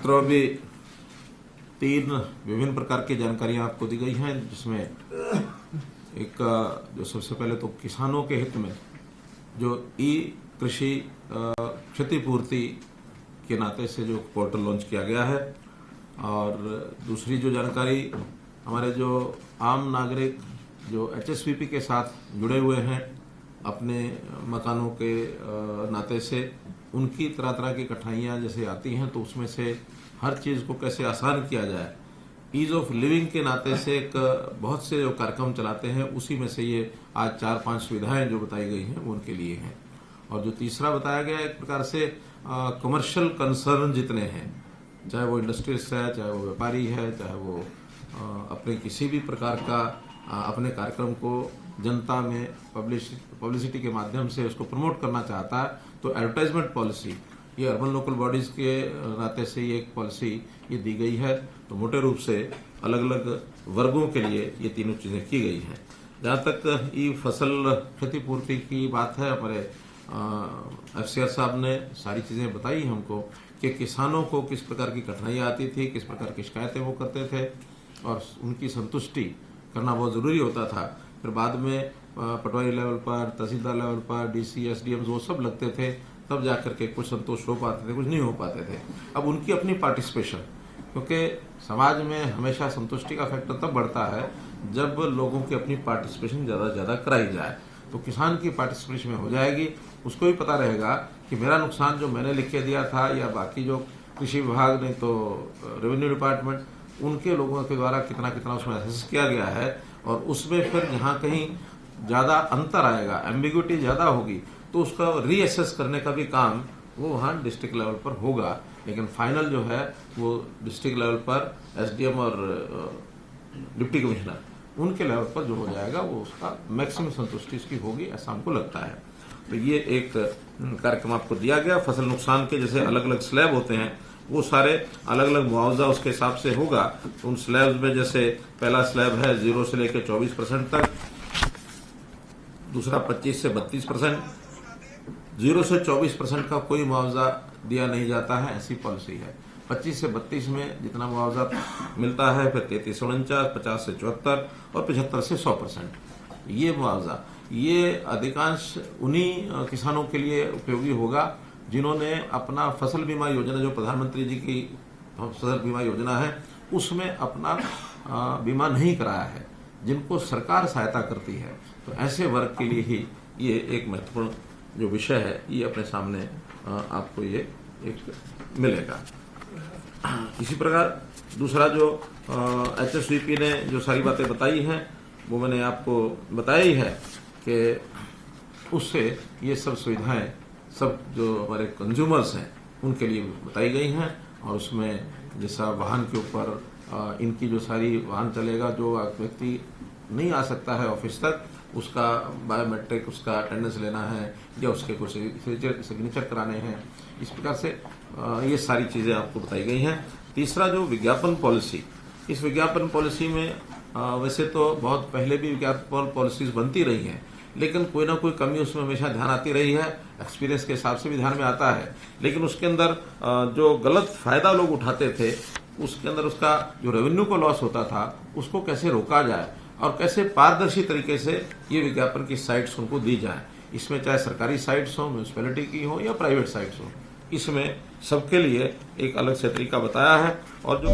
मित्रों, अभी 3 विभिन्न प्रकार की जानकारियां आपको दी गई हैं, जिसमें एक जो सबसे पहले तो किसानों के हित में जो ई कृषि क्षतिपूर्ति के नाते से जो पोर्टल लॉन्च किया गया है, और दूसरी जो जानकारी हमारे जो आम नागरिक जो एचएसवीपी के साथ जुड़े हुए हैं अपने मकानों के नाते से, उनकी तरह तरह की कठिनाइयाँ जैसे आती हैं, तो उसमें से हर चीज़ को कैसे आसान किया जाए, ईज ऑफ लिविंग के नाते से एक बहुत से जो कार्यक्रम चलाते हैं, उसी में से ये आज 4-5 सुविधाएं जो बताई गई हैं वो उनके लिए हैं। और जो तीसरा बताया गया एक प्रकार से कमर्शियल कंसर्न जितने हैं, चाहे वो इंडस्ट्रीज है, चाहे वो व्यापारी है, चाहे वो अपने किसी भी प्रकार का अपने कार्यक्रम को जनता में पब्लिसिटी के माध्यम से उसको प्रमोट करना चाहता है, तो एडवर्टाइजमेंट पॉलिसी ये अर्बन लोकल बॉडीज के नाते से ये एक पॉलिसी ये दी गई है। तो मोटे रूप से अलग अलग वर्गों के लिए ये तीनों चीज़ें की गई हैं। जहाँ तक ई फसल क्षतिपूर्ति की बात है, हमारे एफसीआर साहब ने सारी चीज़ें बताई हमको कि किसानों को किस प्रकार की कठिनाइयाँ आती थी, किस प्रकार की शिकायतें वो करते थे, और उनकी संतुष्टि करना बहुत ज़रूरी होता था। फिर बाद में पटवारी लेवल पर, तहसीलदार लेवल पर, डीसी, एसडीएम वो सब लगते थे, तब जाकर के कुछ संतोष हो पाते थे, कुछ नहीं हो पाते थे। अब उनकी अपनी पार्टिसिपेशन, क्योंकि समाज में हमेशा संतुष्टि का फैक्टर तब बढ़ता है जब लोगों की अपनी पार्टिसिपेशन ज़्यादा से ज़्यादा कराई जाए। तो किसान की पार्टिसिपेशन में हो जाएगी, उसको भी पता रहेगा कि मेरा नुकसान जो मैंने लिख के दिया था, या बाकी जो कृषि विभाग नहीं तो रेवेन्यू डिपार्टमेंट उनके लोगों के द्वारा कितना कितना उसमें असेस किया गया है, और उसमें फिर जहाँ कहीं ज़्यादा अंतर आएगा, एम्बिग्युइटी ज़्यादा होगी, तो उसका रीअसेस करने का भी काम वो वहाँ डिस्ट्रिक्ट लेवल पर होगा। लेकिन फाइनल जो है वो डिस्ट्रिक्ट लेवल पर एसडीएम और डिप्टी कमिश्नर उनके लेवल पर जो हो जाएगा, वो उसका मैक्सिमम संतुष्टि इसकी होगी, ऐसा हमको लगता है। तो ये एक कार्यक्रम आपको दिया गया। फसल नुकसान के जैसे अलग अलग स्लैब होते हैं, वो सारे अलग अलग मुआवजा उसके हिसाब से होगा। उन स्लैब्स में जैसे पहला स्लैब है 0 से लेकर 24% तक, दूसरा 25 से 32%, 0 से 24% का कोई मुआवजा दिया नहीं जाता है, ऐसी पॉलिसी है। 25 से 32 में जितना मुआवजा मिलता है, फिर 33 से 49, 50 से 74 और 75 से 100%। ये मुआवजा ये अधिकांश उन्हीं किसानों के लिए उपयोगी होगा जिन्होंने अपना फसल बीमा योजना, जो प्रधानमंत्री जी की फसल बीमा योजना है, उसमें अपना बीमा नहीं कराया है, जिनको सरकार सहायता करती है। तो ऐसे वर्ग के लिए ही ये एक महत्वपूर्ण जो विषय है, ये अपने सामने आपको ये एक मिलेगा। इसी प्रकार दूसरा जो एचएसवीपी ने जो सारी बातें बताई हैं, वो मैंने आपको बताया ही है कि उससे ये सब सुविधाएं सब जो हमारे कंज्यूमर्स हैं उनके लिए बताई गई हैं। और उसमें जैसा वाहन के ऊपर इनकी जो सारी वाहन चलेगा, जो व्यक्ति नहीं आ सकता है ऑफिस तक, उसका बायोमेट्रिक उसका अटेंडेंस लेना है, या उसके कुछ सिग्नेचर कराने हैं, इस प्रकार से ये सारी चीज़ें आपको बताई गई हैं। तीसरा जो विज्ञापन पॉलिसी, इस विज्ञापन पॉलिसी में वैसे तो बहुत पहले भी विज्ञापन पॉलिसीज बनती रही हैं, लेकिन कोई ना कोई कमी उसमें हमेशा ध्यान आती रही है, एक्सपीरियंस के हिसाब से भी ध्यान में आता है। लेकिन उसके अंदर जो गलत फायदा लोग उठाते थे, उसके अंदर उसका जो रेवेन्यू को लॉस होता था, उसको कैसे रोका जाए और कैसे पारदर्शी तरीके से ये विज्ञापन की साइट्स उनको दी जाए। इसमें चाहे सरकारी साइट्स हो, म्यूनिसिपैलिटी की हो या प्राइवेट साइट्स हो, इसमें सबके लिए एक अलग से तरीका बताया है। और जो